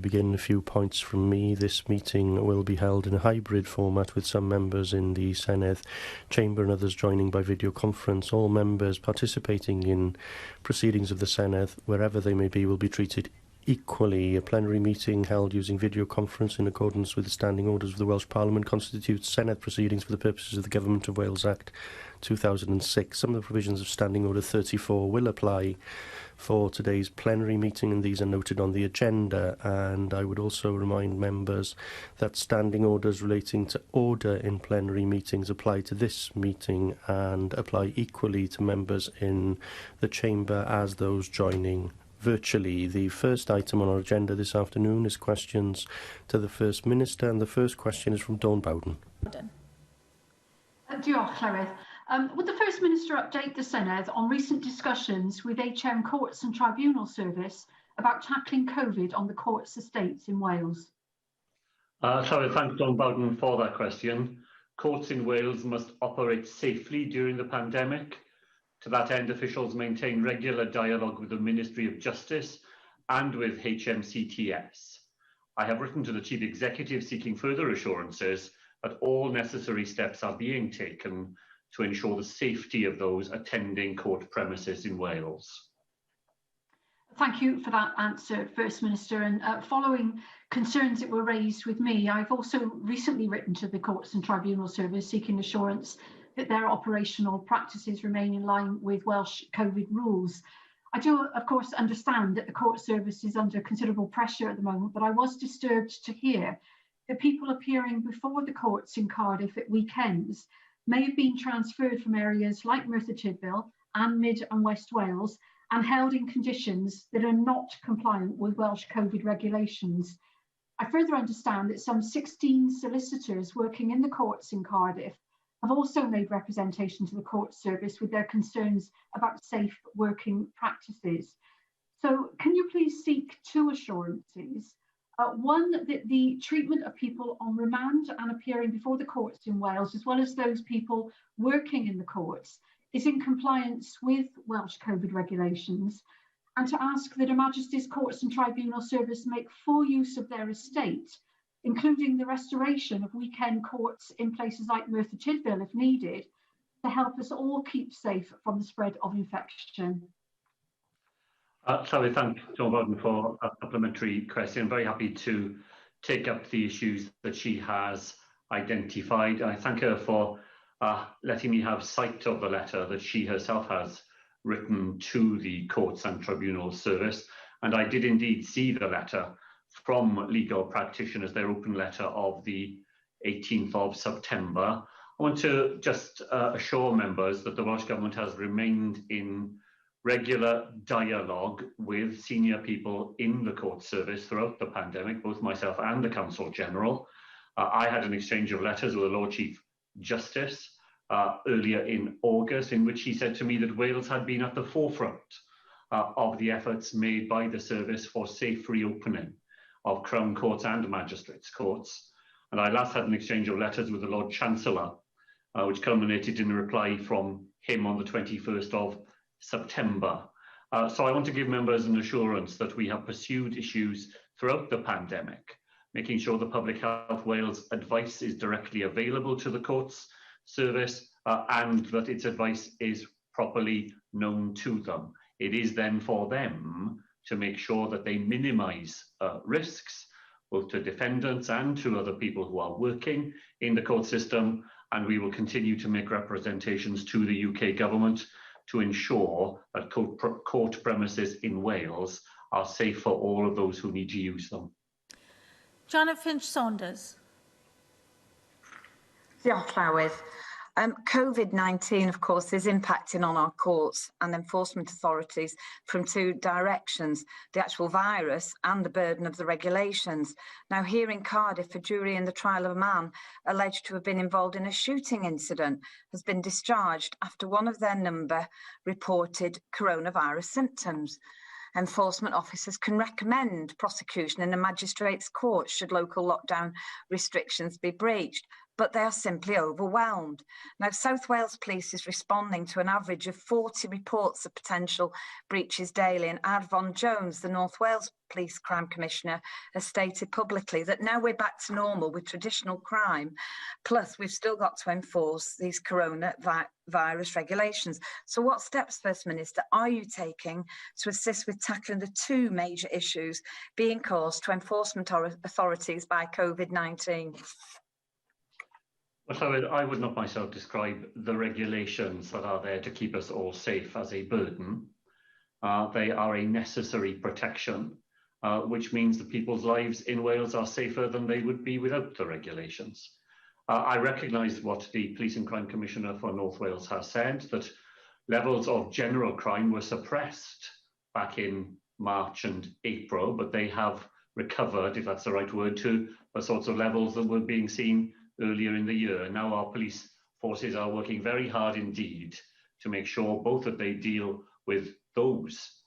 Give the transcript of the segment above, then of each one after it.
begin, a few points from me. This meeting will be held in a hybrid format with some members in the Senedd chamber and others joining by video conference. All members participating in proceedings of the Senedd, wherever they may be, will be treated equally. A plenary meeting held using video conference in accordance with the standing orders of the Welsh Parliament constitutes Senedd proceedings for the purposes of the Government of Wales Act 2006. Some of the provisions of Standing Order 34 will apply for today's plenary meeting, and these are noted on the agenda. And I would also remind members that standing orders relating to order in plenary meetings apply to this meeting and apply equally to members in the chamber as those joining virtually. The first item on our agenda this afternoon is questions to the First Minister, and the first question is from Dawn Bowden. Diolch, Llywydd. Would the First Minister update the Senedd on recent discussions with HM Courts and Tribunal Service about tackling COVID on the courts' estates in Wales? Sorry, thanks Dawn Bowden for that question. Courts in Wales must operate safely during the pandemic. To that end, officials maintain regular dialogue with the Ministry of Justice and with HMCTS. I have written to the Chief Executive seeking further assurances that all necessary steps are being taken to ensure the safety of those attending court premises in Wales. Thank you for that answer, First Minister. And following concerns that were raised with me, I've also recently written to the Courts and Tribunal Service seeking assurance that their operational practices remain in line with Welsh COVID rules. I do, of course, understand that the court service is under considerable pressure at the moment, but I was disturbed to hear that people appearing before the courts in Cardiff at weekends may have been transferred from areas like Merthyr Tydfil and Mid and West Wales and held in conditions that are not compliant with Welsh COVID regulations. I further understand that some 16 solicitors working in the courts in Cardiff have also made representation to the court service with their concerns about safe working practices. So can you please seek two assurances? One, that the treatment of people on remand and appearing before the courts in Wales, as well as those people working in the courts, is in compliance with Welsh COVID regulations, and to ask that Her Majesty's Courts and Tribunal Service make full use of their estate, including the restoration of weekend courts in places like Merthyr Tydfil if needed, to help us all keep safe from the spread of infection. Sorry, thank Dawn Bowden for a supplementary question. I'm very happy to take up the issues that she has identified. I thank her for letting me have sight of the letter that she herself has written to the Courts and Tribunal Service. And I did indeed see the letter from legal practitioners, their open letter of the 18th of September. I want to just assure members that the Welsh Government has remained in regular dialogue with senior people in the court service throughout the pandemic, both myself and the Counsel General. I had an exchange of letters with the Lord Chief Justice earlier in August, in which he said to me that Wales had been at the forefront of the efforts made by the service for safe reopening of Crown Courts and Magistrates' Courts. And I last had an exchange of letters with the Lord Chancellor, which culminated in a reply from him on the 21st of September. So I want to give members an assurance that we have pursued issues throughout the pandemic, making sure the Public Health Wales advice is directly available to the courts service and that its advice is properly known to them. It is then for them to make sure that they minimise risks, both to defendants and to other people who are working in the court system, and we will continue to make representations to the UK Government to ensure that court premises in Wales are safe for all of those who need to use them. Janet Finch-Saunders. Diolch, Llywydd. COVID-19, of course, is impacting on our courts and enforcement authorities from two directions, the actual virus and the burden of the regulations. Now, here in Cardiff, a jury in the trial of a man alleged to have been involved in a shooting incident has been discharged after one of their number reported coronavirus symptoms. Enforcement officers can recommend prosecution in a magistrate's court should local lockdown restrictions be breached. but they are simply overwhelmed. Now, South Wales Police is responding to an average of 40 reports of potential breaches daily, and Advon Jones, the North Wales Police Crime Commissioner, has stated publicly that now we're back to normal with traditional crime, plus we've still got to enforce these coronavirus regulations. So what steps, First Minister, are you taking to assist with tackling the two major issues being caused to enforcement authorities by COVID-19? Well, I would not myself describe the regulations that are there to keep us all safe as a burden. They are a necessary protection, which means that people's lives in Wales are safer than they would be without the regulations. I recognise what the Police and Crime Commissioner for North Wales has said, that levels of general crime were suppressed back in March and April, but they have recovered, if that's the right word, to the sorts of levels that were being seen earlier in the year. Now our police forces are working very hard indeed to make sure both that they deal with those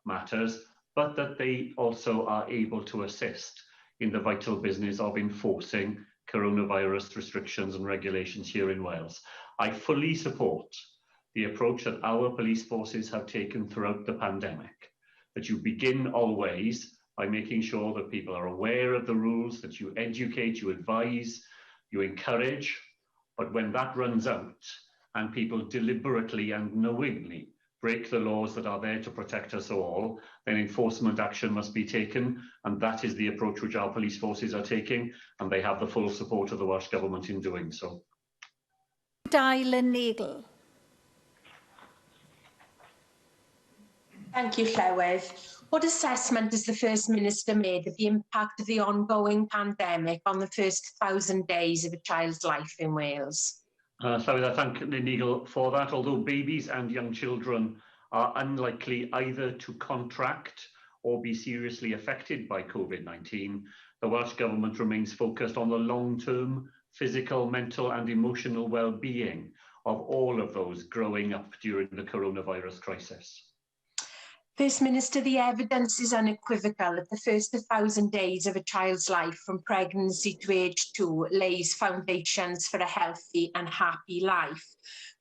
matters, but that they also are able to assist in the vital business of enforcing coronavirus restrictions and regulations here in Wales. I fully support the approach that our police forces have taken throughout the pandemic, that you begin always by making sure that people are aware of the rules, that you educate, you advise, you encourage, but when that runs out and people deliberately and knowingly break the laws that are there to protect us all, then enforcement action must be taken, and that is the approach which our police forces are taking, and they have the full support of the Welsh Government in doing so. Lynn Neagle. Thank you, Llywydd. What assessment has the First Minister made of the impact of the ongoing pandemic on the first 1,000 days of a child's life in Wales? So I thank Lynn Neagle for that. Although babies and young children are unlikely either to contract or be seriously affected by COVID-19, the Welsh Government remains focused on the long-term physical, mental and emotional well-being of all of those growing up during the coronavirus crisis. First Minister, the evidence is unequivocal that the first 1,000 days of a child's life from pregnancy to age 2 lays foundations for a healthy and happy life.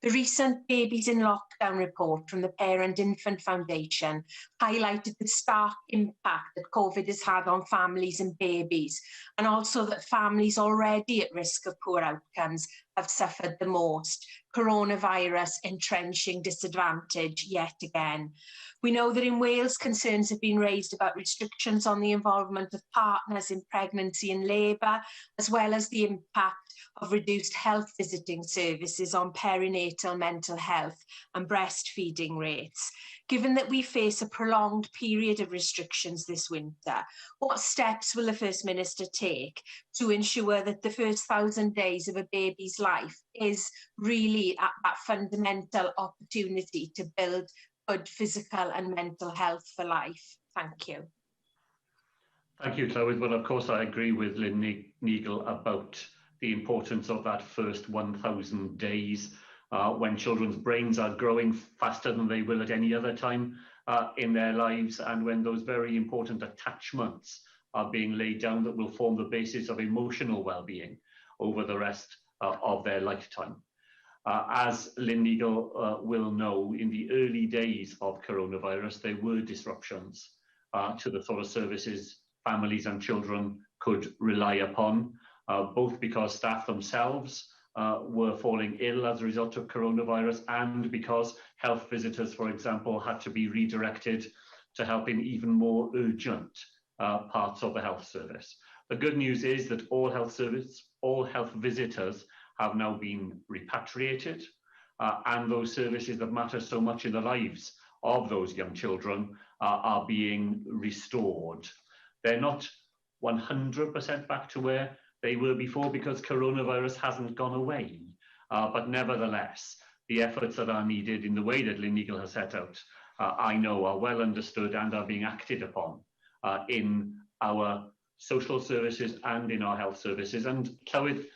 The recent Babies in Lockdown report from the Parent Infant Foundation highlighted the stark impact that COVID has had on families and babies, and also that families already at risk of poor outcomes have suffered the most, coronavirus entrenching disadvantage yet again. We know that in Wales, concerns have been raised about restrictions on the involvement of partners in pregnancy and labour, as well as the impact of reduced health visiting services on perinatal mental health and breastfeeding rates. Given that we face a prolonged period of restrictions this winter, what steps will the First Minister take to ensure that the first 1,000 days of a baby's life is really that fundamental opportunity to build good physical and mental health for life? Thank you. Thank you, Llywydd. Well, of course, I agree with Lynn Neagle about the importance of that first 1,000 days when children's brains are growing faster than they will at any other time in their lives, and when those very important attachments are being laid down that will form the basis of emotional well-being over the rest of their lifetime. As Lynn Neagle will know, in the early days of coronavirus, there were disruptions to the sort of services families and children could rely upon, both because staff themselves were falling ill as a result of coronavirus, and because health visitors, for example, had to be redirected to help in even more urgent parts of the health service. The good news is that all health visitors have now been repatriated, and those services that matter so much in the lives of those young children are being restored. They're not 100% back to where they were before because coronavirus hasn't gone away, but nevertheless, the efforts that are needed in the way that Lynn Neagle has set out, I know are well understood and are being acted upon in our social services and in our health services. And Llywydd,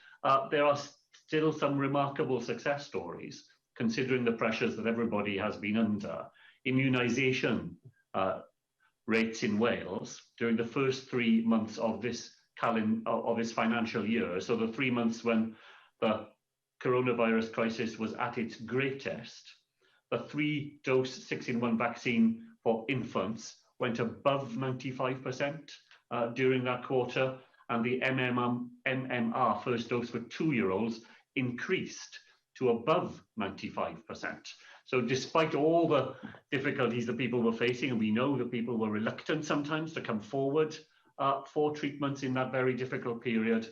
there are still some remarkable success stories, considering the pressures that everybody has been under. Immunisation rates in Wales during the first 3 months of this financial year, so the 3 months when the coronavirus crisis was at its greatest, the 3-dose 6-in-1 vaccine for infants went above 95% during that quarter, and the MMR first dose for 2-year-olds increased to above 95%. So despite all the difficulties that people were facing, and we know that people were reluctant sometimes to come forward for treatments in that very difficult period,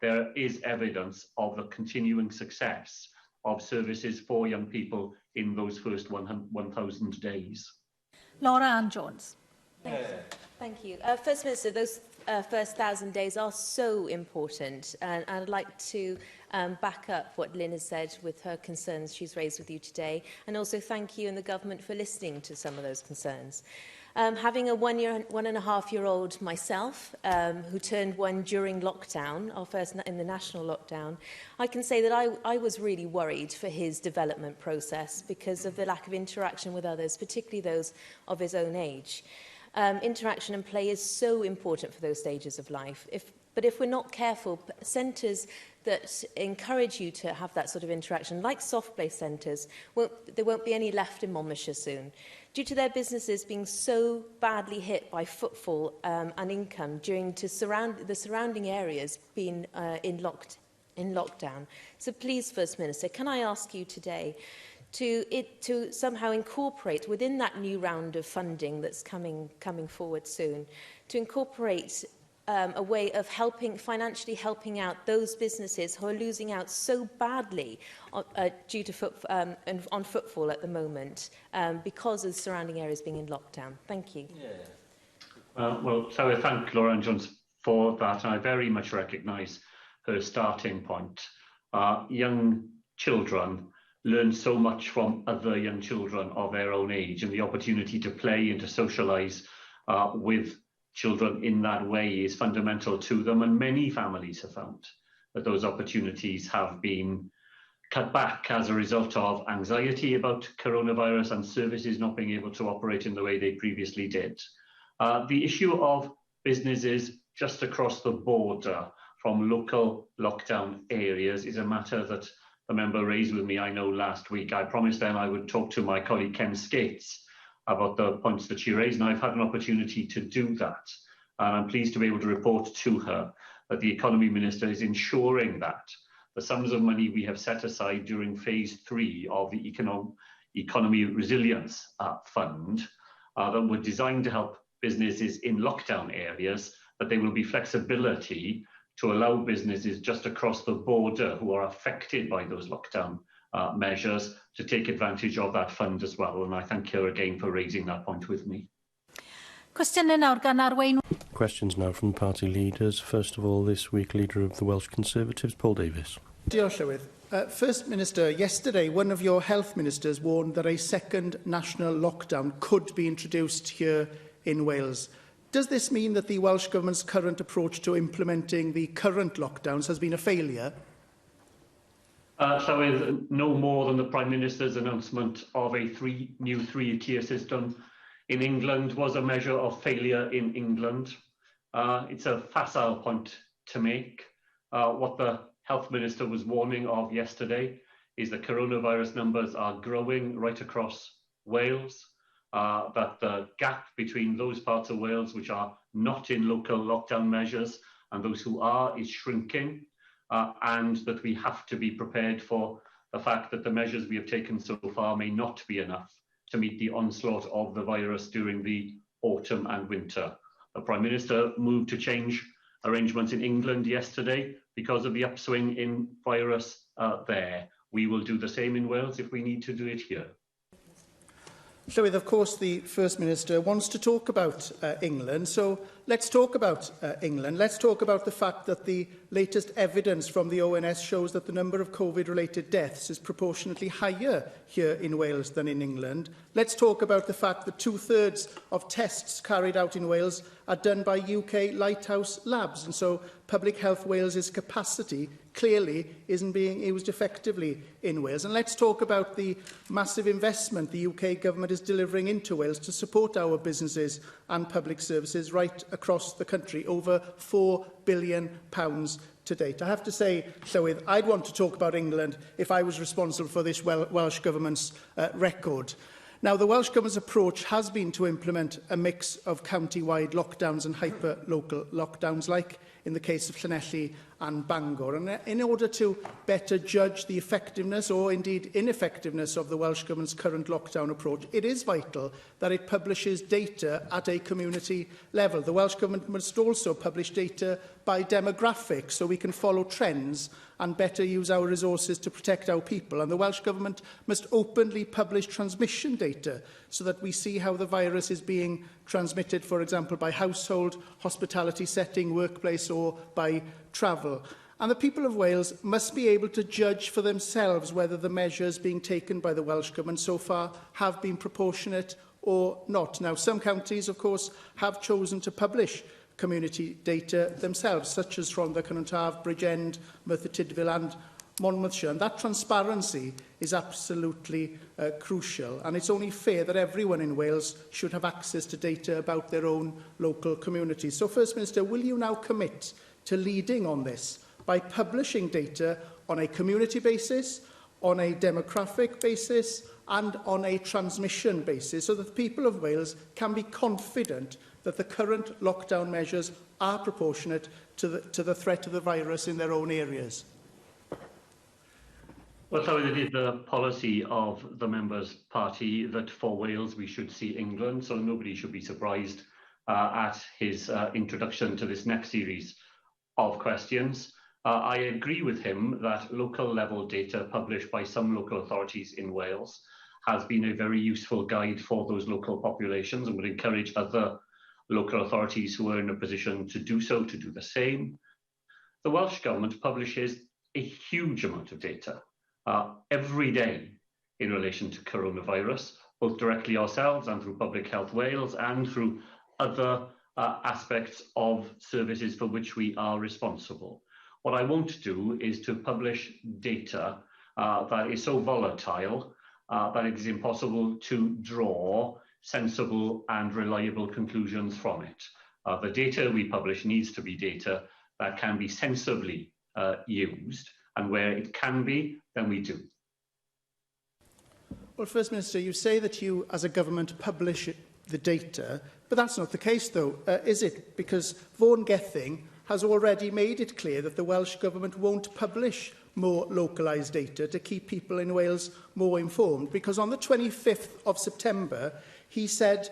there is evidence of the continuing success of services for young people in those first 1,000 days. Laura Ann Jones. Thank you. First Minister, those first 1,000 days are so important, and I'd like to back up what Lynn has said with her concerns she's raised with you today, and also thank you and the government for listening to some of those concerns. Having a 1.5-year-old myself, who turned 1 during lockdown, our first in the national lockdown, I can say that I was really worried for his development process because of the lack of interaction with others, particularly those of his own age. Interaction and play is so important for those stages of life. But if we're not careful, centres that encourage you to have that sort of interaction, like soft play centres, there won't be any left in Monmouthshire soon. Due to their businesses being so badly hit by footfall and income due to the surrounding areas being in lockdown. So please, First Minister, can I ask you today to somehow incorporate within that new round of funding that's coming forward soon, to incorporate a way of financially helping out those businesses who are losing out so badly due to on footfall at the moment because of the surrounding areas being in lockdown. Thank you. Well, so I thank Laura Ann Jones for that. I very much recognise her starting point. Young children learn so much from other young children of their own age, and the opportunity to play and to socialise with children in that way is fundamental to them, and many families have found that those opportunities have been cut back as a result of anxiety about coronavirus and services not being able to operate in the way they previously did. The issue of businesses just across the border from local lockdown areas is a matter that the member raised with me, I know, last week. I promised then I would talk to my colleague Ken Skates about the points that she raised, and I've had an opportunity to do that. And I'm pleased to be able to report to her that the Economy Minister is ensuring that the sums of money we have set aside during phase 3 of the Economy Resilience Fund that were designed to help businesses in lockdown areas, that there will be flexibility to allow businesses just across the border who are affected by those lockdown measures to take advantage of that fund as well. And I thank her again for raising that point with me. Questions now from party leaders. First of all, this week, Leader of the Welsh Conservatives, Paul Davies. Diolch, Llywydd. First Minister, yesterday one of your health ministers warned that a second national lockdown could be introduced here in Wales. Does this mean that the Welsh Government's current approach to implementing the current lockdowns has been a failure? So is no more than the Prime Minister's announcement of a new three-tier system in England was a measure of failure in England. It's a facile point to make. What the Health Minister was warning of yesterday is that coronavirus numbers are growing right across Wales, that the gap between those parts of Wales which are not in local lockdown measures and those who are is shrinking, and that we have to be prepared for the fact that the measures we have taken so far may not be enough to meet the onslaught of the virus during the autumn and winter. The Prime Minister moved to change arrangements in England yesterday because of the upswing in virus there. We will do the same in Wales if we need to do it here. Llywydd, of course, the First Minister wants to talk about England, so let's talk about England. Let's talk about the fact that the latest evidence from the ONS shows that the number of COVID-related deaths is proportionately higher here in Wales than in England. Let's talk about the fact that 2/3 of tests carried out in Wales are done by UK Lighthouse Labs. And so Public Health Wales's capacity clearly isn't being used effectively in Wales. And let's talk about the massive investment the UK government is delivering into Wales to support our businesses and public services right across the country, over £4 billion to date. I have to say, Llywydd, I'd want to talk about England if I was responsible for this Welsh Government's record. Now, the Welsh Government's approach has been to implement a mix of county-wide lockdowns and hyper-local lockdowns, like in the case of Llanelli and Bangor. And in order to better judge the effectiveness or indeed ineffectiveness of the Welsh Government's current lockdown approach, it is vital that it publishes data at a community level. The Welsh Government must also publish data by demographics so we can follow trends and better use our resources to protect our people. And the Welsh Government must openly publish transmission data so that we see how the virus is being transmitted, for example, by household, hospitality setting, workplace or by travel. And the people of Wales must be able to judge for themselves whether the measures being taken by the Welsh Government so far have been proportionate or not. Now, some counties, of course, have chosen to publish community data themselves, such as Rhondda, Cynon Bridgend, Merthyr Tydfil and Monmouthshire. And that transparency is absolutely crucial. And it's only fair that everyone in Wales should have access to data about their own local communities. So, First Minister, will you now commit to leading on this by publishing data on a community basis, on a demographic basis and on a transmission basis, so that the people of Wales can be confident that the current lockdown measures are proportionate to the threat of the virus in their own areas? Well, so it is the policy of the Members' Party that for Wales we should see England, so nobody should be surprised at his introduction to this next series of questions. I agree with him that local level data published by some local authorities in Wales has been a very useful guide for those local populations, and would encourage other local authorities who are in a position to do so to do the same. The Welsh Government publishes a huge amount of data every day in relation to coronavirus, both directly ourselves and through Public Health Wales and through other aspects of services for which we are responsible. What I won't do is to publish data that is so volatile that it is impossible to draw sensible and reliable conclusions from it. The data we publish needs to be data that can be sensibly used, and where it can be, then we do. Well, First Minister, you say that you, as a government, publish the data, but that's not the case, though, is it? Because Vaughan Gething has already made it clear that the Welsh Government won't publish more localised data to keep people in Wales more informed, because on the 25th of September, he said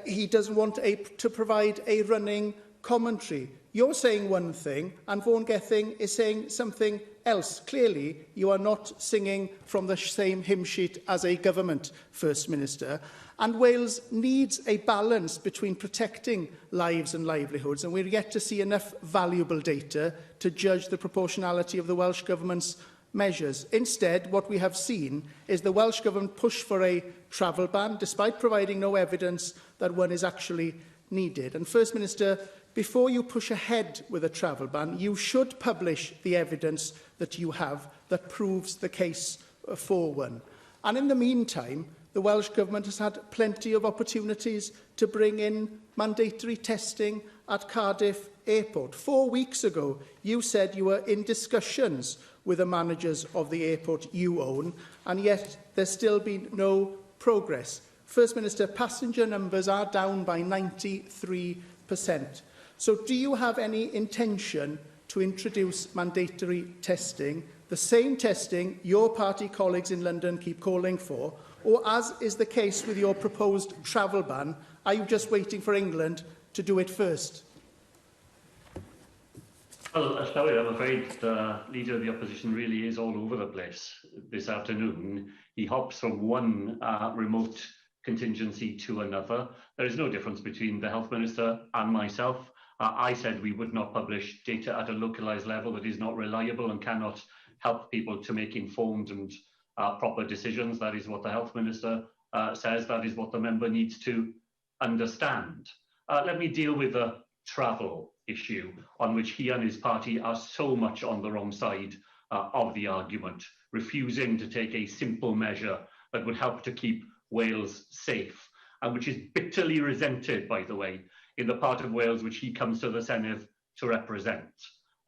he doesn't want to provide a running commentary. You're saying one thing, and Vaughan Gething is saying something else. Clearly, you are not singing from the same hymn sheet as a government, First Minister. And Wales needs a balance between protecting lives and livelihoods, and we're yet to see enough valuable data to judge the proportionality of the Welsh Government's measures. Instead, what we have seen is the Welsh Government push for a travel ban, despite providing no evidence that one is actually needed. And First Minister, before you push ahead with a travel ban, you should publish the evidence that you have that proves the case for one. And in the meantime, the Welsh Government has had plenty of opportunities to bring in mandatory testing at Cardiff Airport. 4 weeks ago, you said you were in discussions with the managers of the airport you own, and yet there's still been no progress. First Minister, passenger numbers are down by 93%. So do you have any intention to introduce mandatory testing, the same testing your party colleagues in London keep calling for, or, as is the case with your proposed travel ban, are you just waiting for England to do it first? Well, I'm afraid the Leader of the Opposition really is all over the place this afternoon. He hops from one remote contingency to another. There is no difference between the Health Minister and myself. I said we would not publish data at a localised level that is not reliable and cannot help people to make informed and proper decisions. That is what the Health Minister says. That is what the member needs to understand. let me deal with the travel issue, on which he and his party are so much on the wrong side of the argument, refusing to take a simple measure that would help to keep Wales safe, and which is bitterly resented, by the way, in the part of Wales which he comes to the Senedd to represent,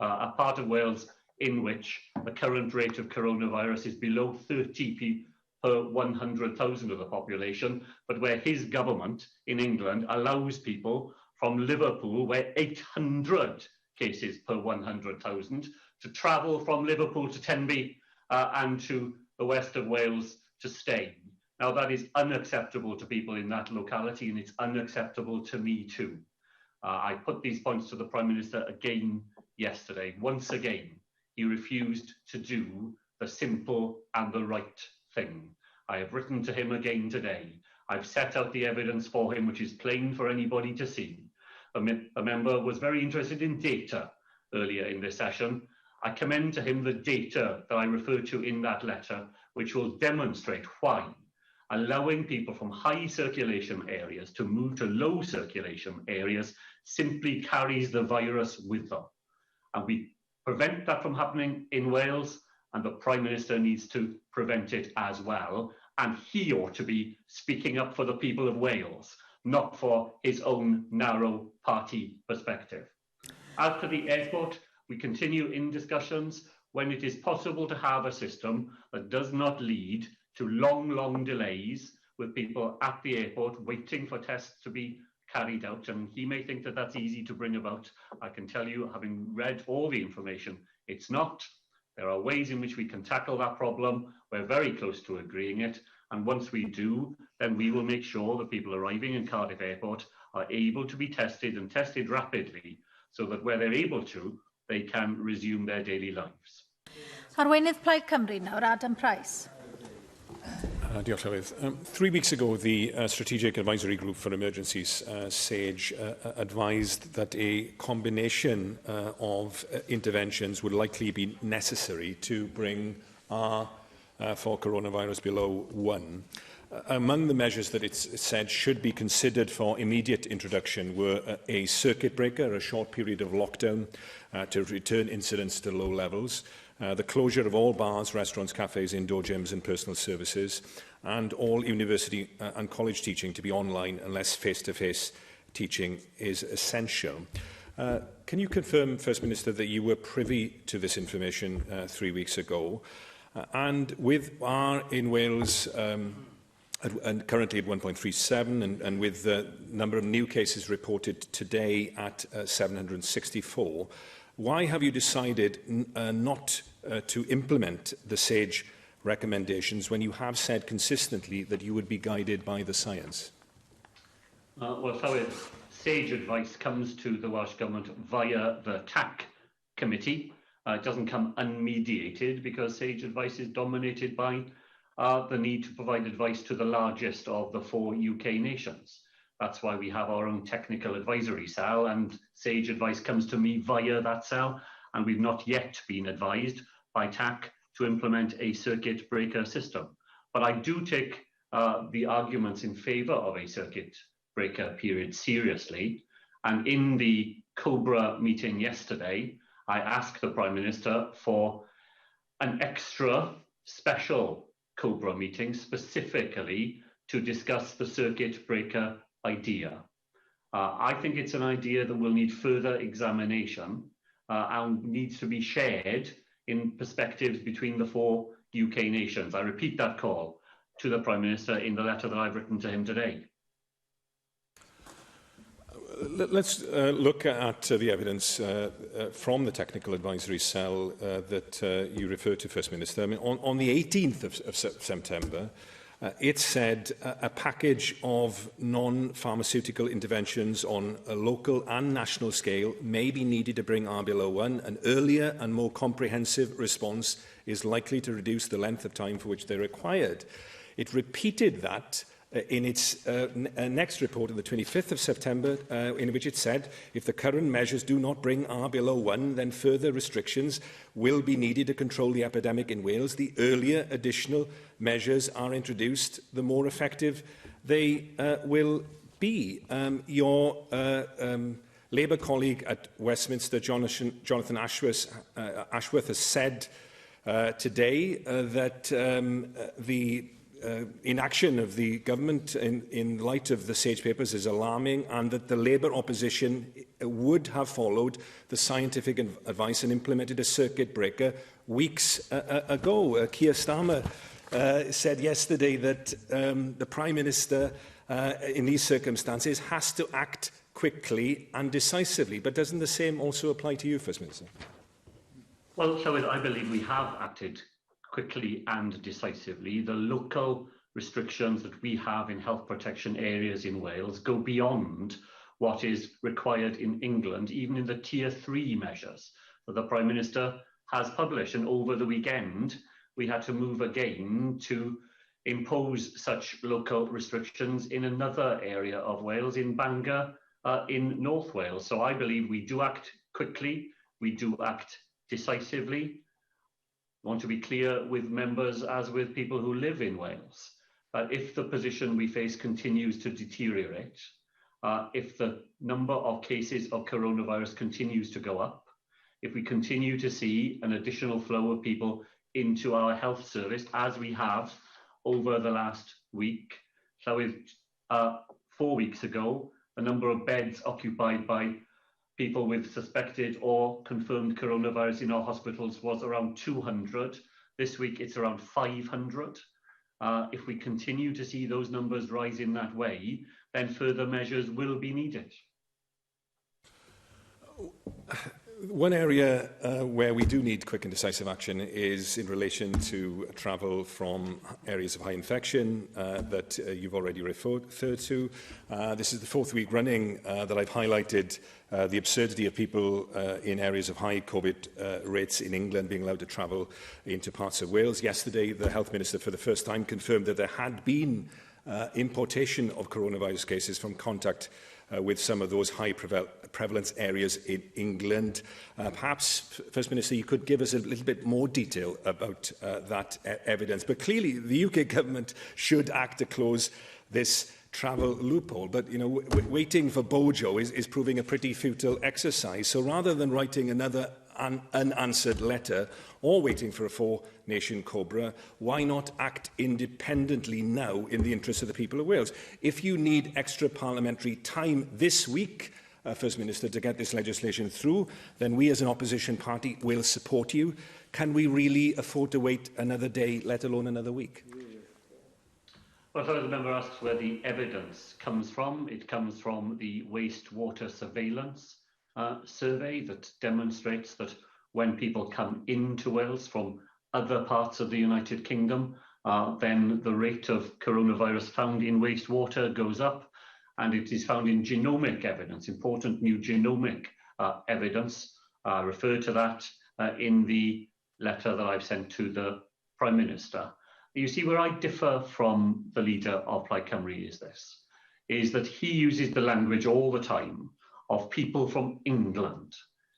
a part of Wales in which the current rate of coronavirus is below 30 per 100,000 of the population, but where his government in England allows people from Liverpool, where 800 cases per 100,000, to travel from Liverpool to Tenby and to the west of Wales to Stein. Now, that is unacceptable to people in that locality, and it's unacceptable to me too. I put these points to the Prime Minister again yesterday. Once again, he refused to do the simple and the right thing. I have written to him again today. I've set out the evidence for him, which is plain for anybody to see. A member was very interested in data earlier in this session. I commend to him the data that I referred to in that letter, which will demonstrate why allowing people from high circulation areas to move to low circulation areas simply carries the virus with them. And we prevent that from happening in Wales, and the Prime Minister needs to prevent it as well. And he ought to be speaking up for the people of Wales, not for his own narrow party perspective. As for the airport, we continue in discussions when it is possible to have a system that does not lead to long delays with people at the airport waiting for tests to be carried out. And he may think that that's easy to bring about. I can tell you, having read all the information, it's not. There are ways in which we can tackle that problem. We're very close to agreeing it. And once we do, then we will make sure that people arriving in Cardiff Airport are able to be tested, and tested rapidly, so that where they're able to, they can resume their daily lives. Arweinydd Plaid Cymru nawr, Adam Price. Diolch, Llywydd. 3 weeks ago, the Strategic Advisory Group for Emergencies, SAGE, advised that a combination of interventions would likely be necessary to bring R for coronavirus below 1. Among the measures that it said should be considered for immediate introduction were a circuit breaker, a short period of lockdown to return incidents to low levels, the closure of all bars, restaurants, cafes, indoor gyms and personal services, and all university and college teaching to be online unless face-to-face teaching is essential. Can you confirm, First Minister, that you were privy to this information 3 weeks ago? And with R in Wales and currently at 1.37 and with the number of new cases reported today at 764, why have you decided not to implement the SAGE recommendations when you have said consistently that you would be guided by the science? Well, so SAGE advice comes to the Welsh Government via the TAC committee. It doesn't come unmediated because SAGE advice is dominated by the need to provide advice to the largest of the 4 UK nations. That's why we have our own technical advisory cell, and SAGE advice comes to me via that cell, and we've not yet been advised by TAC to implement a circuit breaker system. But I do take the arguments in favour of a circuit breaker period seriously, and in the COBRA meeting yesterday, I asked the Prime Minister for an extra special COBRA meeting specifically to discuss the circuit breaker idea. I think it's an idea that will need further examination and needs to be shared in perspectives between the 4 UK nations. I repeat that call to the Prime Minister in the letter that I've written to him today. Let's look at the evidence from the Technical Advisory Cell that you referred to, First Minister. I mean, on the 18th of September, it said a package of non-pharmaceutical interventions on a local and national scale may be needed to bring R below 1. An earlier and more comprehensive response is likely to reduce the length of time for which they're required. It repeated that in its next report on the 25th of September, in which it said, if the current measures do not bring R below 1, then further restrictions will be needed to control the epidemic in Wales. The earlier additional measures are introduced, the more effective they will B, your Labour colleague at Westminster, Jonathan Ashworth, has said today that the inaction of the government in light of the Sage Papers is alarming, and that the Labour opposition would have followed the scientific advice and implemented a circuit breaker weeks ago. Keir Starmer said yesterday that the Prime Minister in these circumstances has to act quickly and decisively. But doesn't the same also apply to you, First Minister? Well, Llywydd, I believe we have acted quickly and decisively. The local restrictions that we have in health protection areas in Wales go beyond what is required in England, even in the Tier 3 measures that the Prime Minister has published. And over the weekend, we had to move again to impose such local restrictions in another area of Wales, in Bangor, in North Wales. So I believe we do act quickly, we do act decisively. I want to be clear with members, as with people who live in Wales, that if the position we face continues to deteriorate, if the number of cases of coronavirus continues to go up, if we continue to see an additional flow of people into our health service, as we have over the last week. So 4 weeks ago, the number of beds occupied by people with suspected or confirmed coronavirus in our hospitals was around 200. This week, it's around 500. If we continue to see those numbers rise in that way, then further measures will be needed. One area where we do need quick and decisive action is in relation to travel from areas of high infection that you've already referred to. This is the 4th week running that I've highlighted the absurdity of people in areas of high COVID rates in England being allowed to travel into parts of Wales. Yesterday, the Health Minister for the first time confirmed that there had been importation of coronavirus cases from contact with some of those high prevalence areas in England. Perhaps, First Minister, you could give us a little bit more detail about that evidence. But clearly, the UK government should act to close this travel loophole. But, you know, waiting for Bojo is proving a pretty futile exercise. So rather than writing another unanswered letter or waiting for a 4-nation COBRA, why not act independently now in the interests of the people of Wales? If you need extra parliamentary time this week, First Minister, to get this legislation through, then we as an opposition party will support you. Can we really afford to wait another day, let alone another week? Well, the member asks where the evidence comes from. It comes from the wastewater surveillance survey that demonstrates that when people come into Wales from other parts of the United Kingdom, then the rate of coronavirus found in wastewater goes up, and it is found in genomic evidence, important new genomic evidence. Refer to that in the letter that I've sent to the Prime Minister. You see, where I differ from the leader of Plaid Cymru is that he uses the language all the time of people from England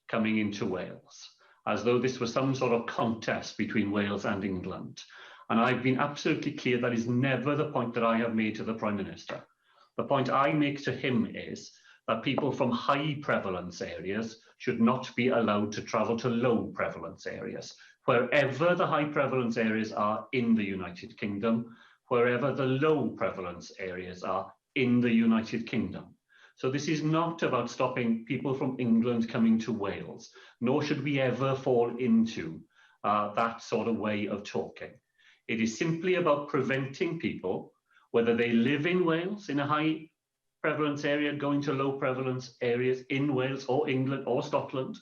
coming into Wales, as though this was some sort of contest between Wales and England. And I've been absolutely clear that is never the point that I have made to the Prime Minister. The point I make to him is that people from high prevalence areas should not be allowed to travel to low prevalence areas. Wherever the high prevalence areas are in the United Kingdom, wherever the low prevalence areas are in the United Kingdom. So this is not about stopping people from England coming to Wales, nor should we ever fall into that sort of way of talking. It is simply about preventing people, whether they live in Wales in a high prevalence area, going to low prevalence areas in Wales or England or Scotland,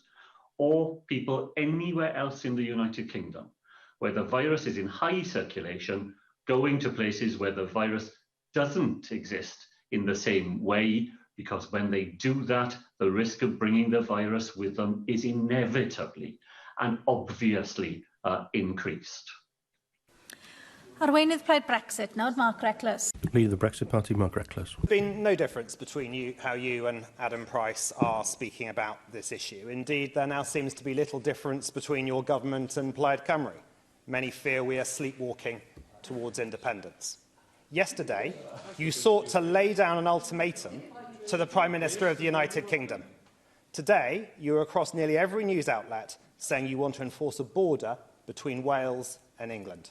or people anywhere else in the United Kingdom, where the virus is in high circulation, going to places where the virus doesn't exist in the same way, because when they do that, the risk of bringing the virus with them is inevitably and obviously increased. Arweinydd Plaid Brexit, nawr Mark Reckless. Leader of the Brexit Party, Mark Reckless. There's been no difference between how you and Adam Price are speaking about this issue. Indeed, there now seems to be little difference between your government and Plaid Cymru. Many fear we are sleepwalking towards independence. Yesterday, you sought to lay down an ultimatum to the Prime Minister of the United Kingdom. Today, you are across nearly every news outlet saying you want to enforce a border between Wales and England.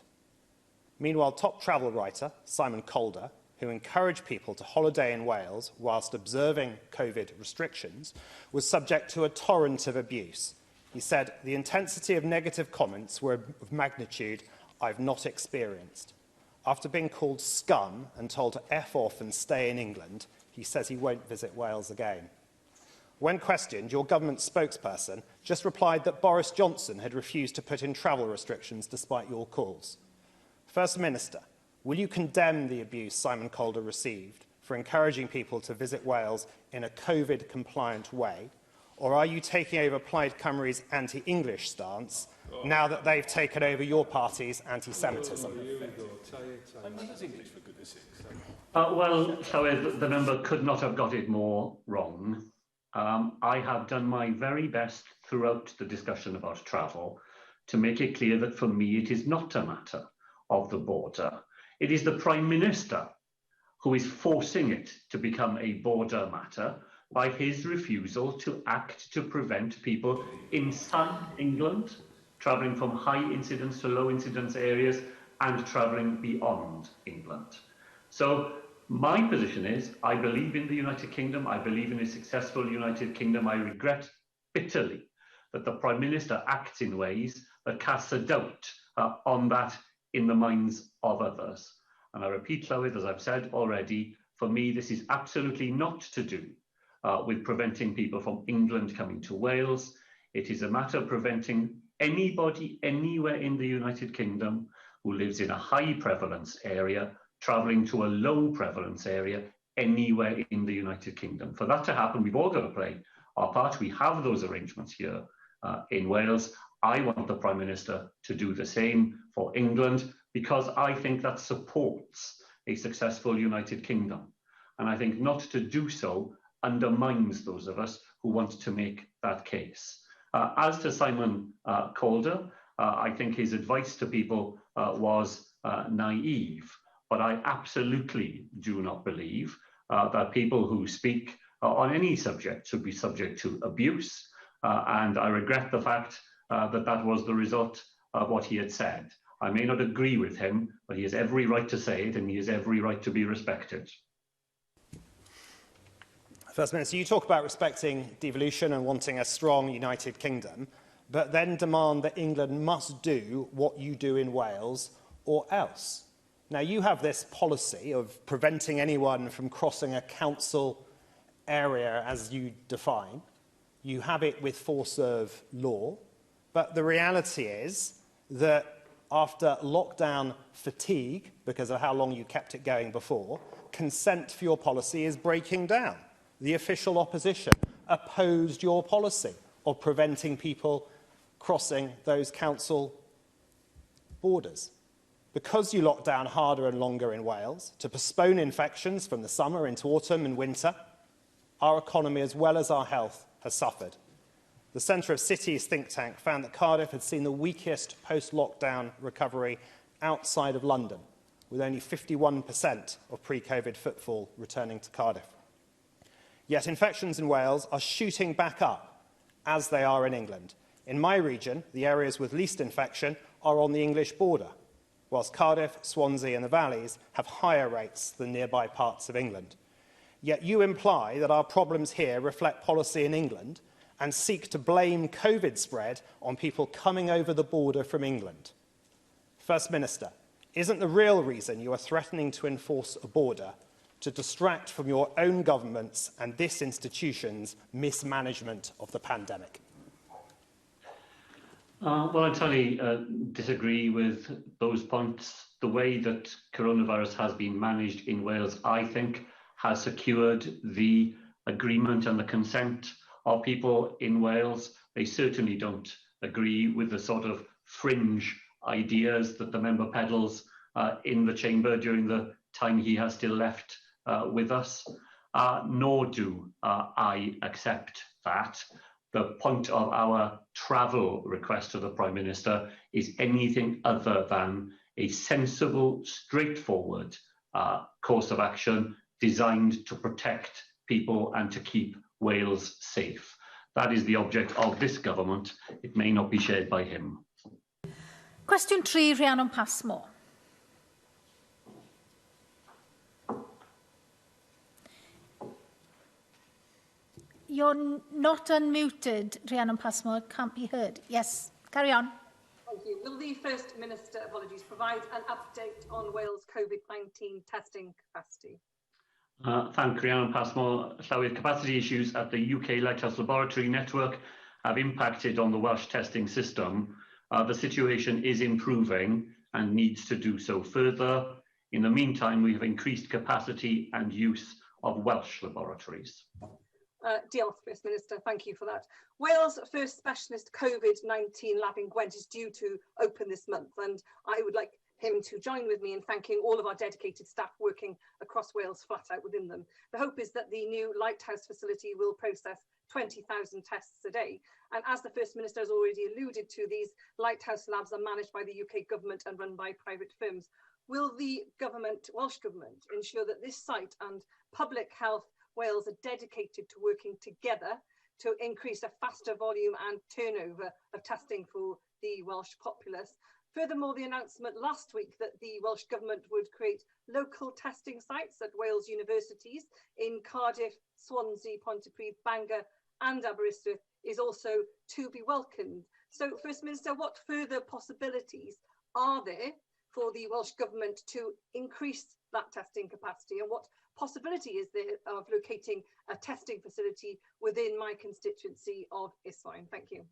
Meanwhile, top travel writer Simon Calder, who encouraged people to holiday in Wales whilst observing COVID restrictions, was subject to a torrent of abuse. He said, "The intensity of negative comments were of magnitude I've not experienced." After being called scum and told to F off and stay in England, he says he won't visit Wales again. When questioned, your government spokesperson just replied that Boris Johnson had refused to put in travel restrictions despite your calls. First Minister, will you condemn the abuse Simon Calder received for encouraging people to visit Wales in a COVID-compliant way, or are you taking over Plaid Cymru's anti-English stance now that they've taken over your party's anti-Semitism? Well, so the member could not have got it more wrong. I have done my very best throughout the discussion about travel to make it clear that for me it is not a matter of the border. It is the Prime Minister who is forcing it to become a border matter by his refusal to act to prevent people inside England travelling from high incidence to low incidence areas and travelling beyond England. So my position is, I believe in the United Kingdom, I believe in a successful United Kingdom. I regret bitterly that the Prime Minister acts in ways that cast a doubt on that in the minds of others. And I repeat, Llywydd, as I've said already, for me this is absolutely not to do with preventing people from England coming to Wales. It is a matter of preventing anybody anywhere in the United Kingdom who lives in a high prevalence area travelling to a low prevalence area anywhere in the United Kingdom. For that to happen, we've all got to play our part. We have those arrangements here in Wales. I want the Prime Minister to do the same for England because I think that supports a successful United Kingdom. And I think not to do so undermines those of us who want to make that case. As to Simon Calder, I think his advice to people was naive, but I absolutely do not believe that people who speak on any subject should be subject to abuse. And I regret the fact that that was the result of what he had said. I may not agree with him, but he has every right to say it and he has every right to be respected. First Minister, you talk about respecting devolution and wanting a strong United Kingdom, but then demand that England must do what you do in Wales or else. Now, you have this policy of preventing anyone from crossing a council area as you define. You have it with force of law, but the reality is that after lockdown fatigue, because of how long you kept it going before, consent for your policy is breaking down. The official opposition opposed your policy of preventing people crossing those council borders. Because you locked down harder and longer in Wales to postpone infections from the summer into autumn and winter, our economy as well as our health has suffered. The Centre of Cities think tank found that Cardiff had seen the weakest post-lockdown recovery outside of London, with only 51% of pre-COVID footfall returning to Cardiff. Yet infections in Wales are shooting back up, as they are in England. In my region, the areas with least infection are on the English border, whilst Cardiff, Swansea and the valleys have higher rates than nearby parts of England. Yet you imply that our problems here reflect policy in England and seek to blame COVID spread on people coming over the border from England. First Minister, isn't the real reason you are threatening to enforce a border to distract from your own government's and this institution's mismanagement of the pandemic? Well, I entirely disagree with those points. The way that coronavirus has been managed in Wales, I think, has secured the agreement and the consent of people in Wales. They certainly don't agree with the sort of fringe ideas that the member peddles in the chamber during the time he has still left with us, nor do I accept that. The point of our travel request to the Prime Minister is anything other than a sensible, straightforward course of action designed to protect people and to keep Wales safe. That is the object of this government. It may not be shared by him. Cwestiwn 3, Rhiannon Passmore. You're not unmuted, Rhiannon Passmore. Can't be heard. Yes, carry on. Thank you. Will the First Minister, apologies, provide an update on Wales COVID-19 testing capacity? Thank Rhiannon Passmore. Llawer capacity issues at the UK Lighthouse Laboratory network have impacted on the Welsh testing system. The situation is improving and needs to do so further. In the meantime, we have increased capacity and use of Welsh laboratories. Diolch, First Minister, thank you for that. Wales' first specialist COVID-19 lab in Gwent is due to open this month, and I would like him to join with me in thanking all of our dedicated staff working across Wales flat out within them. The hope is that the new Lighthouse facility will process 20,000 tests a day. And as the First Minister has already alluded to, these Lighthouse labs are managed by the UK government and run by private firms. Will the Welsh Government, ensure that this site and Public Health Wales are dedicated to working together to increase a faster volume and turnover of testing for the Welsh populace? Furthermore, the announcement last week that the Welsh Government would create local testing sites at Wales universities in Cardiff, Swansea, Pontypridd, Bangor and Aberystwyth is also to be welcomed. So, First Minister, what further possibilities are there for the Welsh Government to increase that testing capacity, and what possibility is there of locating a testing facility within my constituency of Isfahan? Thank you.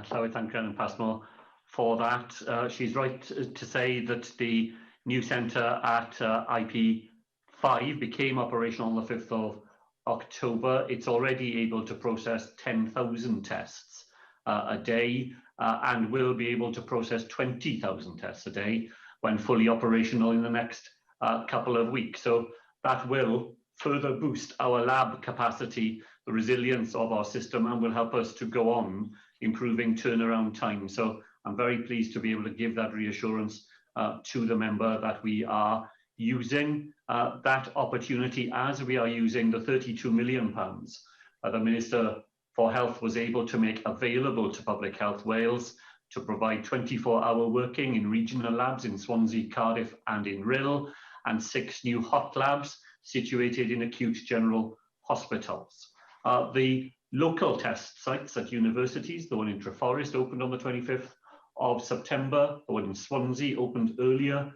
Thank Rhiannon Passmore for that. She's right to say that the new centre at IP5 became operational on the 5th of October. It's already able to process 10,000 tests a day and will be able to process 20,000 tests a day when fully operational in the next couple of weeks. So that will further boost our lab capacity, the resilience of our system, and will help us to go on improving turnaround time. So I'm very pleased to be able to give that reassurance to the member that we are using that opportunity as we are using the £32 million the Minister for Health was able to make available to Public Health Wales to provide 24-hour working in regional labs in Swansea, Cardiff and in Rhyl, and 6 new hot labs situated in acute general hospitals. The local test sites at universities, the one in Treforest opened on the 25th of September, the one in Swansea opened earlier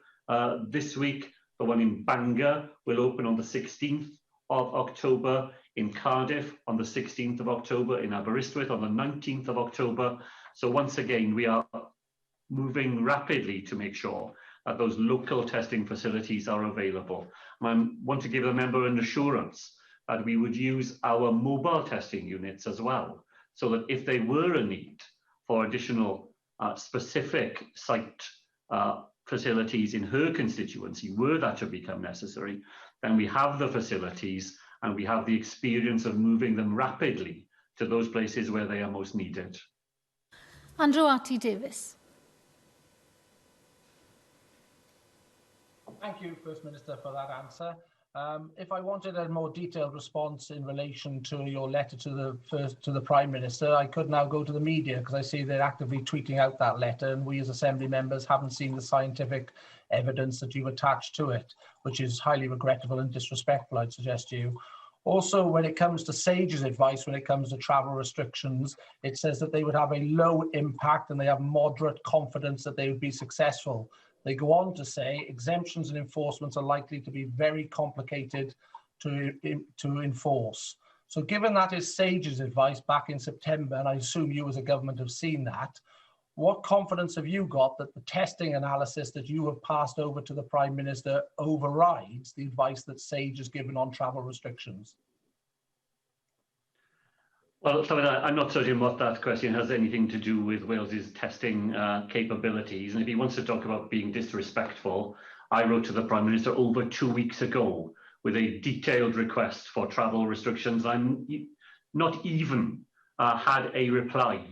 this week, the one in Bangor will open on the 16th of October, in Cardiff on the 16th of October, in Aberystwyth on the 19th of October. So once again, we are moving rapidly to make sure that those local testing facilities are available. I want to give the member an assurance that we would use our mobile testing units as well, so that if there were a need for additional specific site facilities in her constituency, were that to become necessary, then we have the facilities and we have the experience of moving them rapidly to those places where they are most needed. Andrew R.T. Davis. Thank you, First Minister, for that answer. If I wanted a more detailed response in relation to your letter to the Prime Minister, I could now go to the media because I see they're actively tweeting out that letter, and we as Assembly members haven't seen the scientific evidence that you've attached to it, which is highly regrettable and disrespectful, I'd suggest to you. Also, when it comes to SAGE's advice, when it comes to travel restrictions, it says that they would have a low impact and they have moderate confidence that they would be successful. They go on to say exemptions and enforcements are likely to be very complicated to enforce. So given that is SAGE's advice back in September, and I assume you as a government have seen that, what confidence have you got that the testing analysis that you have passed over to the Prime Minister overrides the advice that SAGE has given on travel restrictions? Well, I'm not certain what that question has anything to do with Wales's testing capabilities. And if he wants to talk about being disrespectful, I wrote to the Prime Minister over 2 weeks ago with a detailed request for travel restrictions. I'm not even had a reply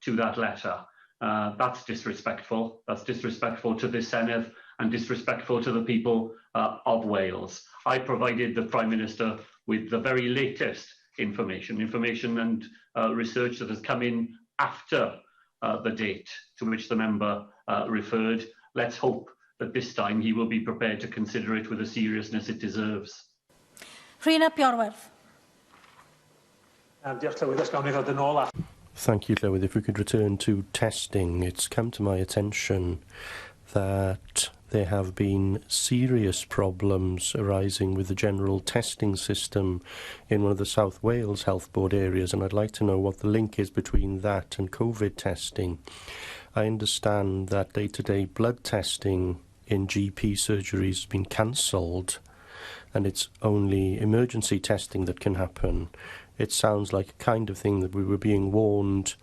to that letter. That's disrespectful. That's disrespectful to the Senedd and disrespectful to the people of Wales. I provided the Prime Minister with the very latest information and research that has come in after the date to which the member referred. Let's hope that this time he will be prepared to consider it with the seriousness it deserves. Rhina Piorwerth. Thank you, Llywydd. If we could return to testing, it's come to my attention that there have been serious problems arising with the general testing system in one of the South Wales Health Board areas, and I'd like to know what the link is between that and COVID testing. I understand that day-to-day blood testing in GP surgeries has been cancelled, and it's only emergency testing that can happen. It sounds like a kind of thing that we were being warned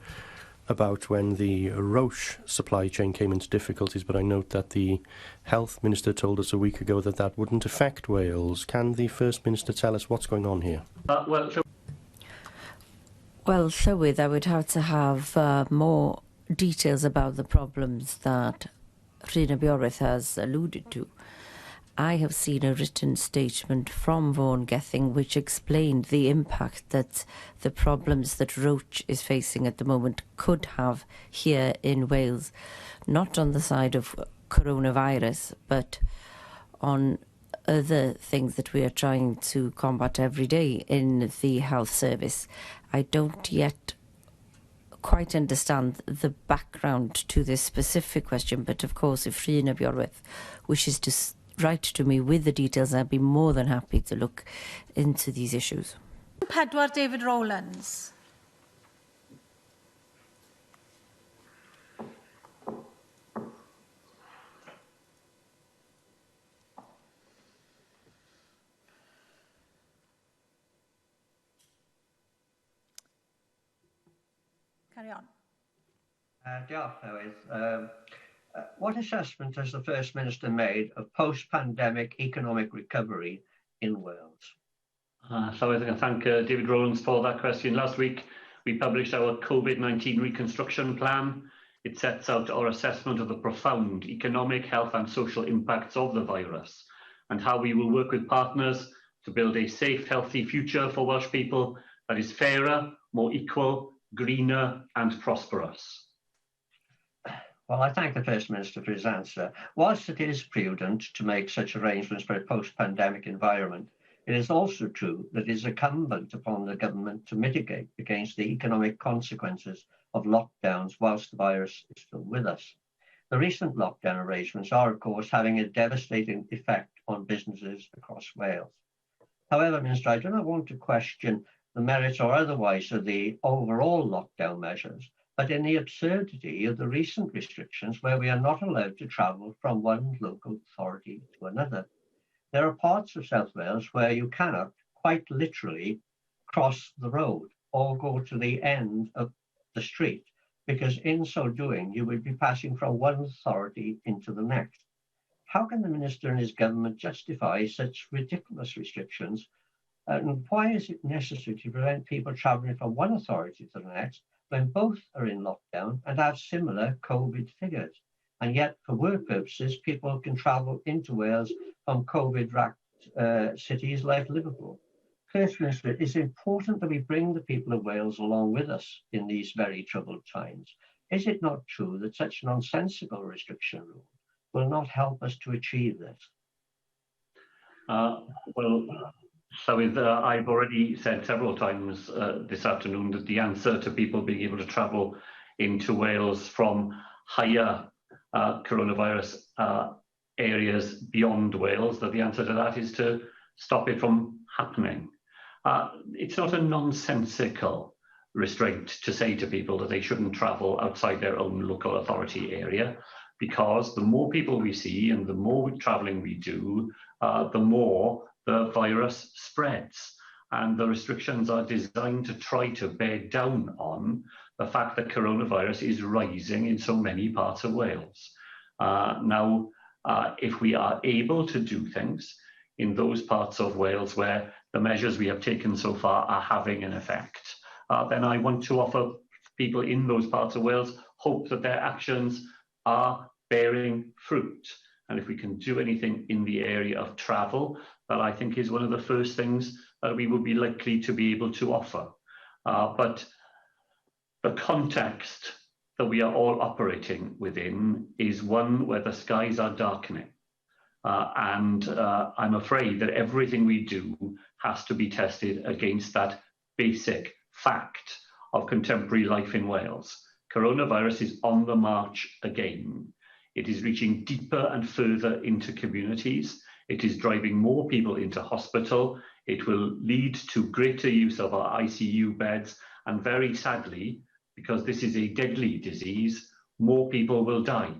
about when the Roche supply chain came into difficulties, but I note that the Health Minister told us a week ago that that wouldn't affect Wales. Can the First Minister tell us what's going on here? Well, Llywydd, I would have to have more details about the problems that Rhina Piorwerth has alluded to. I have seen a written statement from Vaughan Gething which explained the impact that the problems that Roche is facing at the moment could have here in Wales, not on the side of coronavirus, but on other things that we are trying to combat every day in the health service. I don't yet quite understand the background to this specific question, but of course if Rhina Piorwerth wishes to write to me with the details, I'd be more than happy to look into these issues. Pedwar David Rowlands. Carry on. Diolch, Llywydd. What assessment has the First Minister made of post-pandemic economic recovery in Wales? So I thank David Rowlands for that question. Last week, we published our COVID-19 reconstruction plan. It sets out our assessment of the profound economic, health and social impacts of the virus and how we will work with partners to build a safe, healthy future for Welsh people that is fairer, more equal, greener and prosperous. Well, I thank the First Minister for his answer. Whilst it is prudent to make such arrangements for a post-pandemic environment, it is also true that it is incumbent upon the government to mitigate against the economic consequences of lockdowns whilst the virus is still with us. The recent lockdown arrangements are, of course, having a devastating effect on businesses across Wales. However, Minister, I do not want to question the merits or otherwise of the overall lockdown measures, but in the absurdity of the recent restrictions where we are not allowed to travel from one local authority to another. There are parts of South Wales where you cannot quite literally cross the road or go to the end of the street, because in so doing, you would be passing from one authority into the next. How can the Minister and his government justify such ridiculous restrictions? And why is it necessary to prevent people travelling from one authority to the next when both are in lockdown and have similar COVID figures? And yet, for work purposes, people can travel into Wales from COVID-racked cities like Liverpool. First Minister, it's important that we bring the people of Wales along with us in these very troubled times. Is it not true that such nonsensical restriction rules will not help us to achieve this? I've already said several times this afternoon that the answer to people being able to travel into Wales from higher coronavirus areas beyond Wales, that the answer to that is to stop it from happening. It's not a nonsensical restraint to say to people that they shouldn't travel outside their own local authority area, because the more people we see and the more travelling we do, the more the virus spreads. And the restrictions are designed to try to bear down on the fact that coronavirus is rising in so many parts of Wales. If we are able to do things in those parts of Wales where the measures we have taken so far are having an effect, then I want to offer people in those parts of Wales hope that their actions are bearing fruit. And if we can do anything in the area of travel, that I think is one of the first things that we would be likely to be able to offer. But the context that we are all operating within is one where the skies are darkening. I'm afraid that everything we do has to be tested against that basic fact of contemporary life in Wales. Coronavirus is on the march again. It is reaching deeper and further into communities. It is driving more people into hospital. It will lead to greater use of our ICU beds. And very sadly, because this is a deadly disease, more people will die.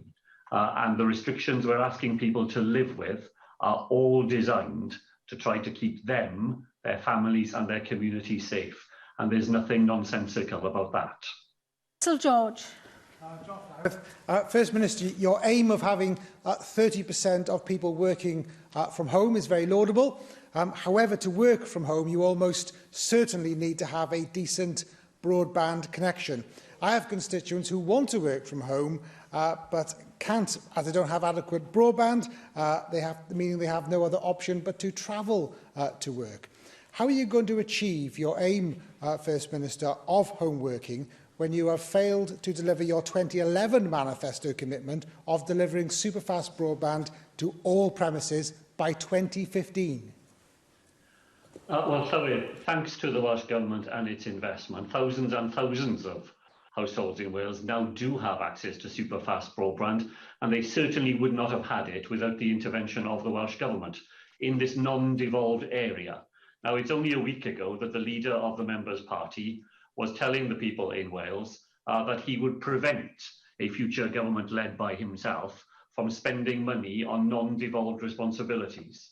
And the restrictions we're asking people to live with are all designed to try to keep them, their families and their communities safe. And there's nothing nonsensical about that. Sir George. First Minister, your aim of having 30% of people working from home is very laudable. However, to work from home, you almost certainly need to have a decent broadband connection. I have constituents who want to work from home, but can't, as they don't have adequate broadband, meaning they have no other option but to travel to work. How are you going to achieve your aim, First Minister, of home working when you have failed to deliver your 2011 manifesto commitment of delivering superfast broadband to all premises by 2015? Well, sorry, thanks to the Welsh Government and its investment, thousands and thousands of households in Wales now do have access to superfast broadband, and they certainly would not have had it without the intervention of the Welsh Government in this non-devolved area. Now, it's only a week ago that the leader of the Members' Party was telling the people in Wales that he would prevent a future government led by himself from spending money on non-devolved responsibilities.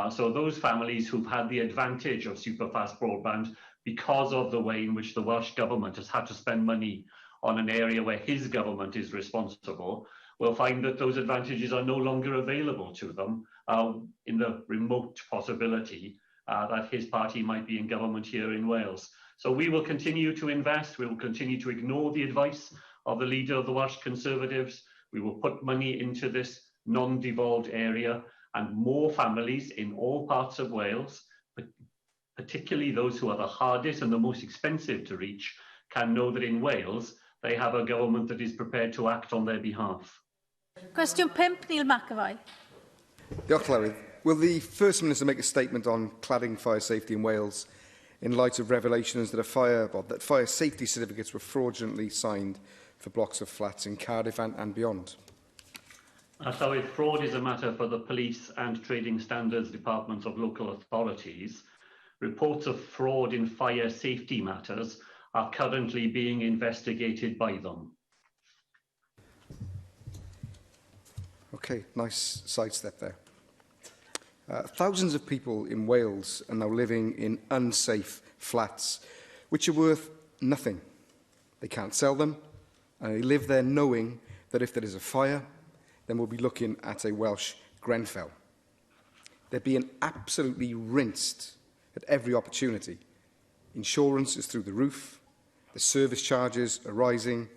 So those families who've had the advantage of superfast broadband because of the way in which the Welsh Government has had to spend money on an area where his government is responsible will find that those advantages are no longer available to them in the remote possibility that his party might be in government here in Wales. So we will continue to invest, we will continue to ignore the advice of the leader of the Welsh Conservatives, we will put money into this non-devolved area, and more families in all parts of Wales, but particularly those who are the hardest and the most expensive to reach, can know that in Wales they have a government that is prepared to act on their behalf. Question 5, Neil McAvoy. Diolch, Llywydd. Will the First Minister make a statement on cladding fire safety in Wales in light of revelations that fire safety certificates were fraudulently signed for blocks of flats in Cardiff and beyond? So if fraud is a matter for the police and trading standards departments of local authorities, reports of fraud in fire safety matters are currently being investigated by them. Okay, nice sidestep there. Thousands of people in Wales are now living in unsafe flats, which are worth nothing. They can't sell them, and they live there knowing that if there is a fire, then we'll be looking at a Welsh Grenfell. They're being absolutely rinsed at every opportunity. Insurance is through the roof, the service charges are rising,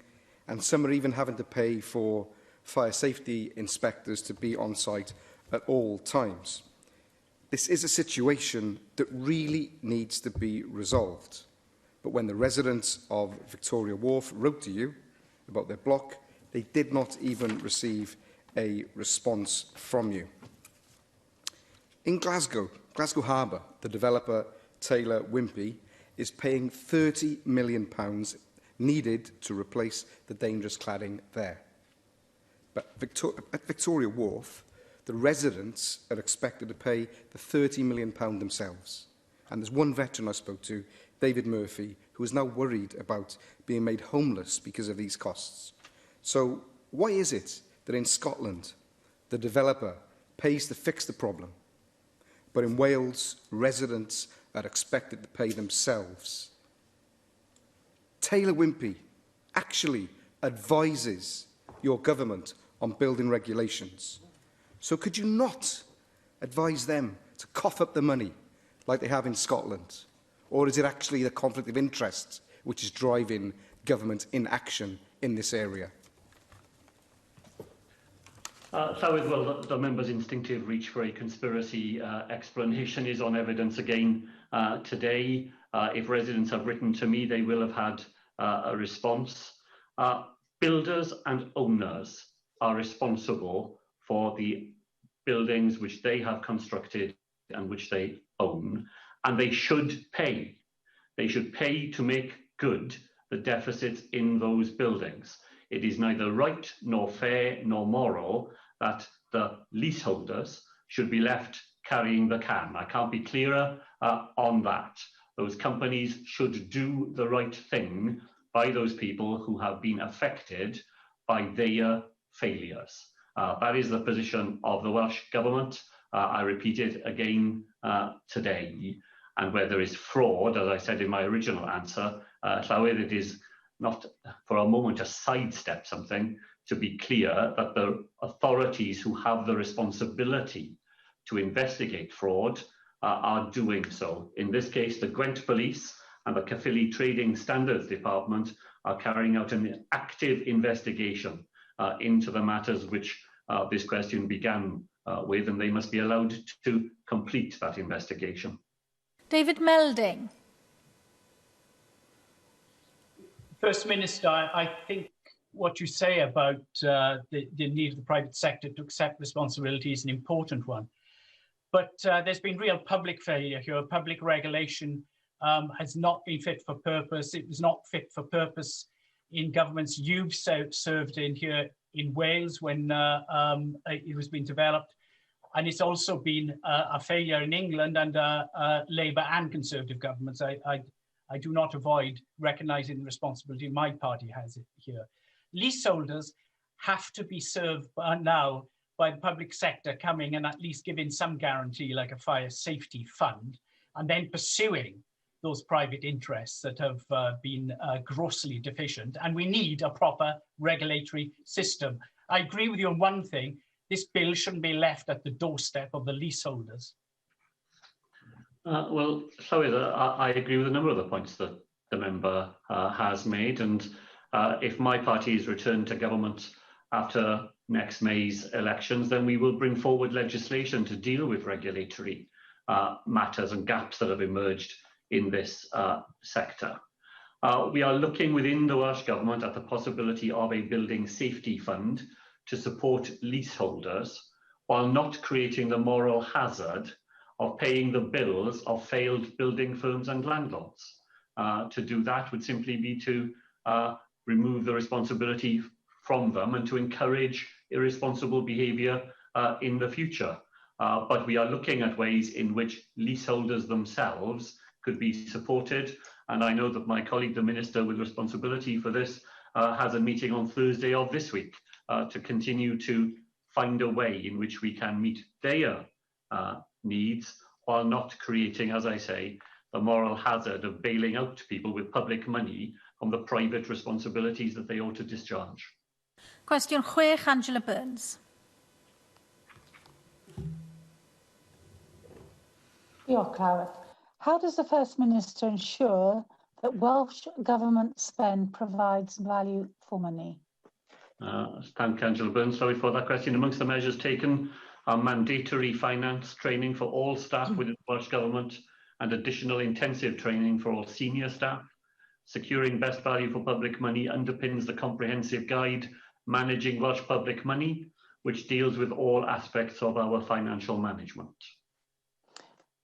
and some are even having to pay for fire safety inspectors to be on site at all times. This is a situation that really needs to be resolved. But when the residents of Victoria Wharf wrote to you about their block, they did not even receive a response from you. In Glasgow Harbour, the developer Taylor Wimpey is paying £30 million needed to replace the dangerous cladding there. But at Victoria Wharf, the residents are expected to pay the £30 million themselves. And there's one veteran I spoke to, David Murphy, who is now worried about being made homeless because of these costs. So why is it that in Scotland, the developer pays to fix the problem, but in Wales, residents are expected to pay themselves? Taylor Wimpey actually advises your government on building regulations. So could you not advise them to cough up the money like they have in Scotland? Or is it actually the conflict of interest which is driving government inaction in this area? Llywydd, well, the member's instinctive reach for a conspiracy explanation is on evidence again today. If residents have written to me, they will have had a response. Builders and owners are responsible for the buildings which they have constructed and which they own, and they should pay. They should pay to make good the deficits in those buildings. It is neither right nor fair nor moral that the leaseholders should be left carrying the can. I can't be clearer on that. Those companies should do the right thing by those people who have been affected by their failures. That is the position of the Welsh Government. I repeat it again today. And where there is fraud, as I said in my original answer, Llywydd, it is not for a moment to sidestep something, to be clear that the authorities who have the responsibility to investigate fraud are doing so. In this case, the Gwent Police and the Caerphilly Trading Standards Department are carrying out an active investigation into the matters which this question began with, and they must be allowed to complete that investigation. David Melding. First Minister, I think what you say about the need of the private sector to accept responsibility is an important one. But there's been real public failure here. Public regulation has not been fit for purpose. It was not fit for purpose in governments you've served in here in Wales when it was being developed. And it's also been a failure in England under Labour and Conservative governments. I do not avoid recognising the responsibility my party has here. Leaseholders have to be served now by the public sector coming and at least giving some guarantee, like a fire safety fund, and then pursuing those private interests that have been grossly deficient. And we need a proper regulatory system. I agree with you on one thing. This bill shouldn't be left at the doorstep of the leaseholders. Well, Llywydd, I agree with a number of the points that the member has made, and if my party is returned to government after next May's elections, then we will bring forward legislation to deal with regulatory matters and gaps that have emerged in this sector. We are looking within the Welsh Government at the possibility of a building safety fund to support leaseholders while not creating the moral hazard of paying the bills of failed building firms and landlords. To do that would simply be to remove the responsibility from them and to encourage irresponsible behaviour in the future. But we are looking at ways in which leaseholders themselves could be supported. And I know that my colleague, the Minister with responsibility for this, has a meeting on Thursday of this week to continue to find a way in which we can meet their needs while not creating, as I say, the moral hazard of bailing out people with public money from the private responsibilities that they ought to discharge. Question 6, Angela Burns. Diolch, Llywydd. How does the First Minister ensure that Welsh Government spend provides value for money? Thank Angela Burns, sorry for that question. Amongst the measures taken are mandatory finance training for all staff within the Welsh Government and additional intensive training for all senior staff. Securing best value for public money underpins the comprehensive guide Managing Welsh Public Money, which deals with all aspects of our financial management.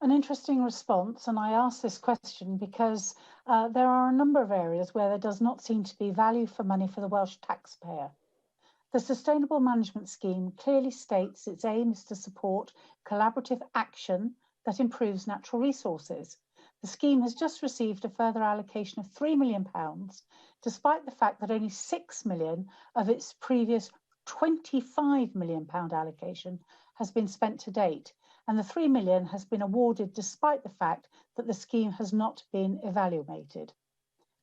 An interesting response, and I ask this question because there are a number of areas where there does not seem to be value for money for the Welsh taxpayer. The Sustainable Management Scheme clearly states its aim is to support collaborative action that improves natural resources. The scheme has just received a further allocation of £3 million, despite the fact that only £6 million of its previous £25 million allocation has been spent to date, and the £3 million has been awarded despite the fact that the scheme has not been evaluated.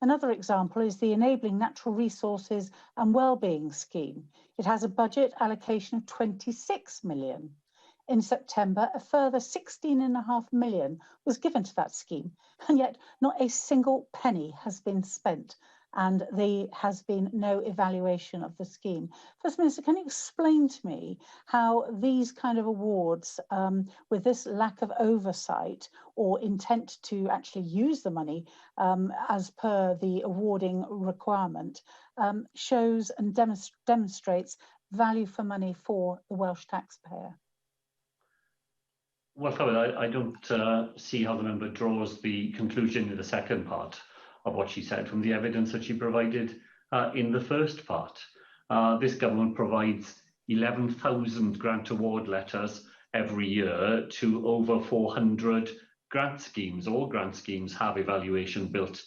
Another example is the Enabling Natural Resources and Wellbeing Scheme. It has a budget allocation of £26 million. In September, a further £16.5 million was given to that scheme, and yet not a single penny has been spent. and there has been no evaluation of the scheme. First Minister, can you explain to me how these kind of awards, with this lack of oversight or intent to actually use the money as per the awarding requirement, shows and demonstrates value for money for the Welsh taxpayer? Well, I don't see how the member draws the conclusion in the second part of what she said from the evidence that she provided in the first part. This government provides 11,000 grant award letters every year to over 400 grant schemes. All grant schemes have evaluation built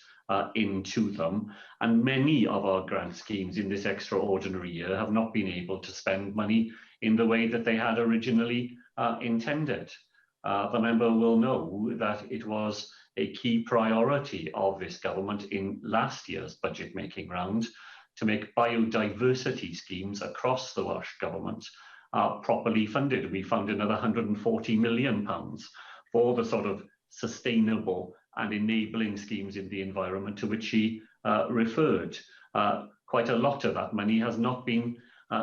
into them, and many of our grant schemes in this extraordinary year have not been able to spend money in the way that they had originally intended. The member will know that it was a key priority of this government in last year's budget making round to make biodiversity schemes across the Welsh Government properly funded. We found another £140 million for the sort of sustainable and enabling schemes in the environment to which she referred. Quite a lot of that money has not been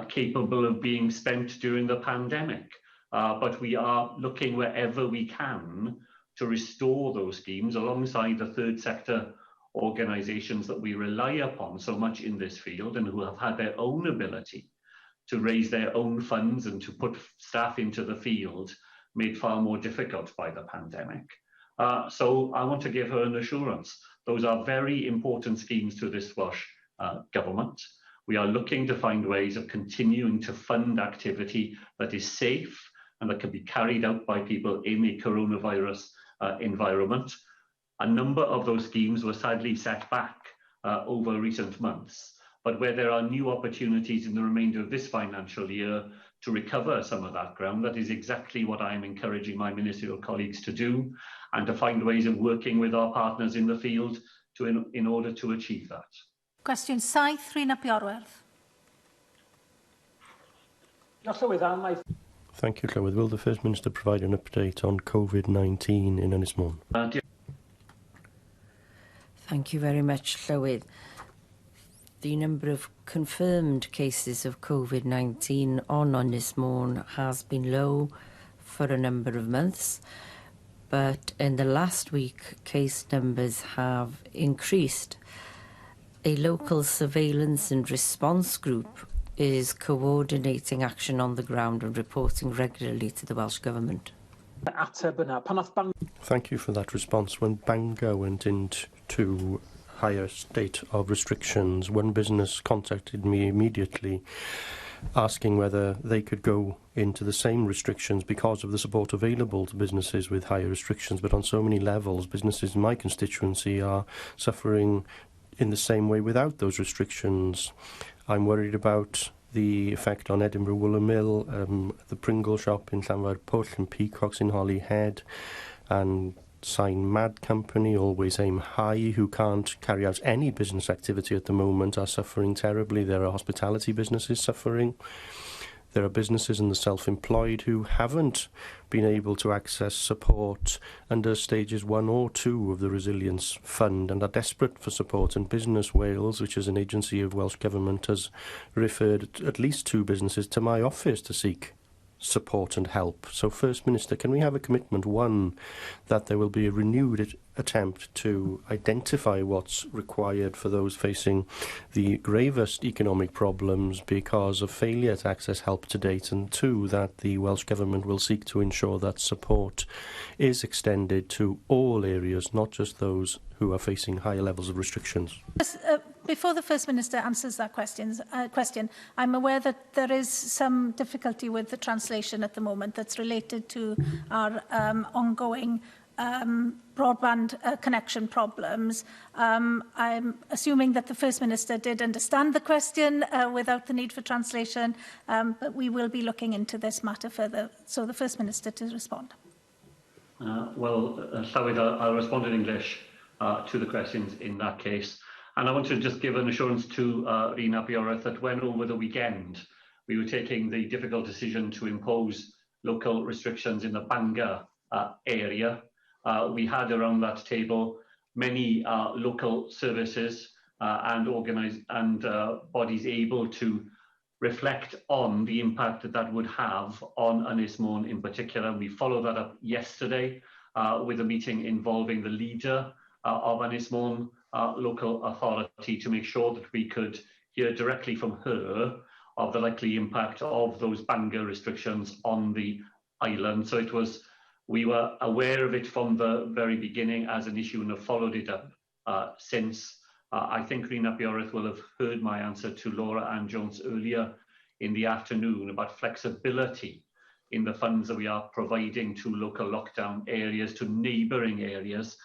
capable of being spent during the pandemic, but we are looking wherever we can to restore those schemes alongside the third sector organisations that we rely upon so much in this field and who have had their own ability to raise their own funds and to put staff into the field made far more difficult by the pandemic. So I want to give her an assurance. Those are very important schemes to this Welsh Government. We are looking to find ways of continuing to fund activity that is safe and that can be carried out by people in a coronavirus environment. A number of those schemes were sadly set back over recent months, but where there are new opportunities in the remainder of this financial year to recover some of that ground, that is exactly what I am encouraging my ministerial colleagues to do, and to find ways of working with our partners in the field in order to achieve that. Cwestiwn 7, Rhyn ap Iorwerth. Thank you, Llywydd. Will the First Minister provide an update on COVID-19 in Ynys Môn? Thank you very much, Llywydd. The number of confirmed cases of COVID-19 on Ynys Môn has been low for a number of months, but in the last week, case numbers have increased. A local surveillance and response group is coordinating action on the ground and reporting regularly to the Welsh Government. Thank you for that response. When Bangor went into higher state of restrictions, one business contacted me immediately asking whether they could go into the same restrictions because of the support available to businesses with higher restrictions. But on so many levels, businesses in my constituency are suffering in the same way without those restrictions. I'm worried about the effect on Edinburgh Woolen Mill, the Pringle shop in Llanfair Pwll and Peacocks in Holyhead, and Sign Mad Company, Always Aim High, who can't carry out any business activity at the moment, are suffering terribly. There are hospitality businesses suffering. There are businesses and the self-employed who haven't been able to access support under stages 1 or 2 of the Resilience Fund and are desperate for support. And Business Wales, which is an agency of Welsh Government, has referred at least 2 businesses to my office to seek support and help. So, First Minister, can we have a commitment, 1, that there will be a renewed attempt to identify what's required for those facing the gravest economic problems because of failure to access help to date, and 2, that the Welsh Government will seek to ensure that support is extended to all areas, not just those who are facing higher levels of restrictions? Before the First Minister answers that question, I'm aware that there is some difficulty with the translation at the moment that's related to our ongoing broadband connection problems. I'm assuming that the First Minister did understand the question without the need for translation, but we will be looking into this matter further. So the First Minister to respond. Llywyd, I'll respond in English to the questions in that case. And I want to just give an assurance to Rhyn ap Iorwerth that when over the weekend we were taking the difficult decision to impose local restrictions in the Bangor area, we had around that table many local services and bodies able to reflect on the impact that that would have on Ynys Môn in particular. We followed that up yesterday with a meeting involving the leader of Ynys Môn local authority to make sure that we could hear directly from her of the likely impact of those Bangor restrictions on the island. So we were aware of it from the very beginning as an issue and have followed it up since. I think Rhina Bioreth will have heard my answer to Laura Ann Jones earlier in the afternoon about flexibility in the funds that we are providing to local lockdown areas, to neighbouring areas,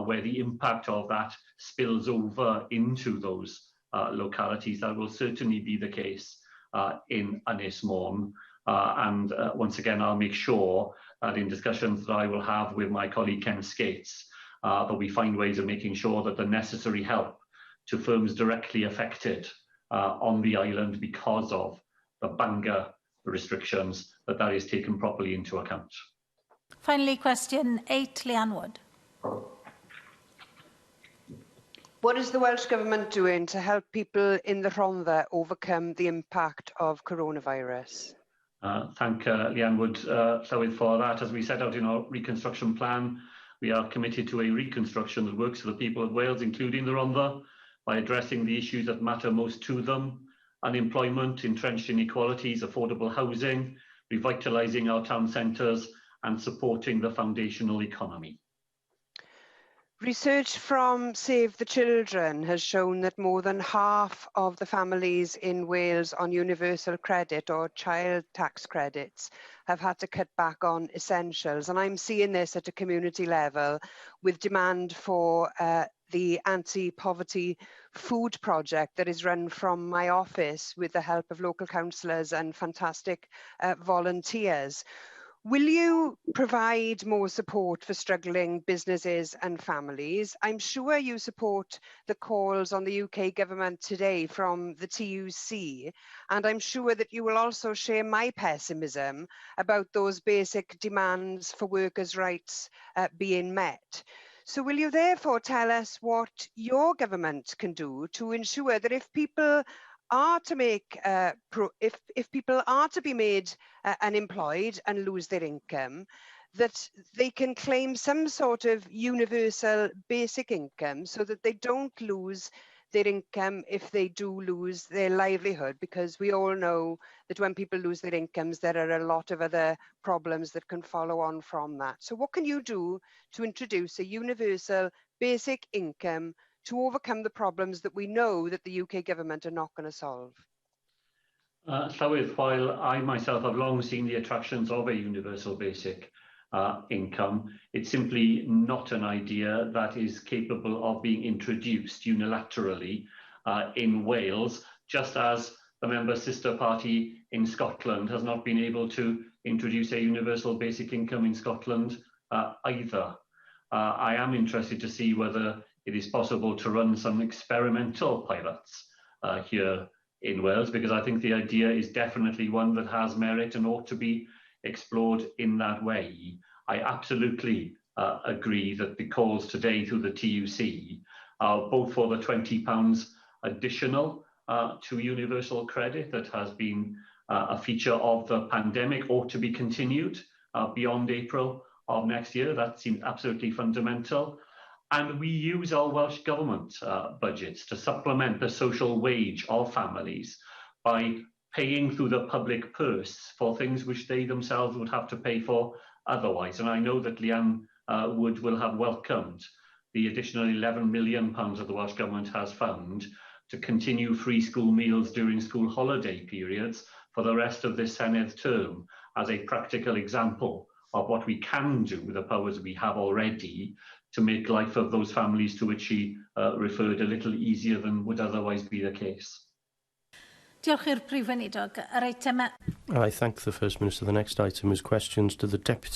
where the impact of that spills over into those localities. That will certainly be the case in Ynys Môn. And once again, I'll make sure that in discussions that I will have with my colleague Ken Skates, that we find ways of making sure that the necessary help to firms directly affected on the island because of the Bangor restrictions, that is taken properly into account. Finally, question 8, Leanne Wood. What is the Welsh Government doing to help people in the Rhondda overcome the impact of coronavirus? Thank Leanne Wood Llywydd for that. As we set out in our reconstruction plan, we are committed to a reconstruction that works for the people of Wales, including the Rhondda, by addressing the issues that matter most to them: unemployment, entrenched inequalities, affordable housing, revitalising our town centres and supporting the foundational economy. Research from Save the Children has shown that more than half of the families in Wales on universal credit or child tax credits have had to cut back on essentials. And I'm seeing this at a community level with demand for the anti-poverty food project that is run from my office with the help of local councillors and fantastic volunteers. Will you provide more support for struggling businesses and families? I'm sure you support the calls on the UK government today from the TUC, and I'm sure that you will also share my pessimism about those basic demands for workers' rights being met. So will you therefore tell us what your government can do to ensure that if people are to make if people are to be made unemployed and lose their income, that they can claim some sort of universal basic income so that they don't lose their income if they do lose their livelihood, because we all know that when people lose their incomes, there are a lot of other problems that can follow on from that. So what can you do to introduce a universal basic income to overcome the problems that we know that the UK government are not going to solve? Llywydd, while I myself have long seen the attractions of a universal basic income, it's simply not an idea that is capable of being introduced unilaterally in Wales, just as the member sister party in Scotland has not been able to introduce a universal basic income in Scotland either. I am interested to see whether it is possible to run some experimental pilots here in Wales, because I think the idea is definitely one that has merit and ought to be explored in that way. I absolutely agree that the calls today through the TUC, both for the £20 additional to universal credit that has been a feature of the pandemic, ought to be continued beyond April of next year. That seems absolutely fundamental. And we use our Welsh Government budgets to supplement the social wage of families by paying through the public purse for things which they themselves would have to pay for otherwise. And I know that Leanne Wood will have welcomed the additional £11 million that the Welsh Government has found to continue free school meals during school holiday periods for the rest of this Senedd term, as a practical example of what we can do with the powers we have already to make life of those families to which she referred a little easier than would otherwise be the case. Diolch i'r Prif Weinidog. Yr eitem... I thank the First Minister. The next item is questions to the Deputy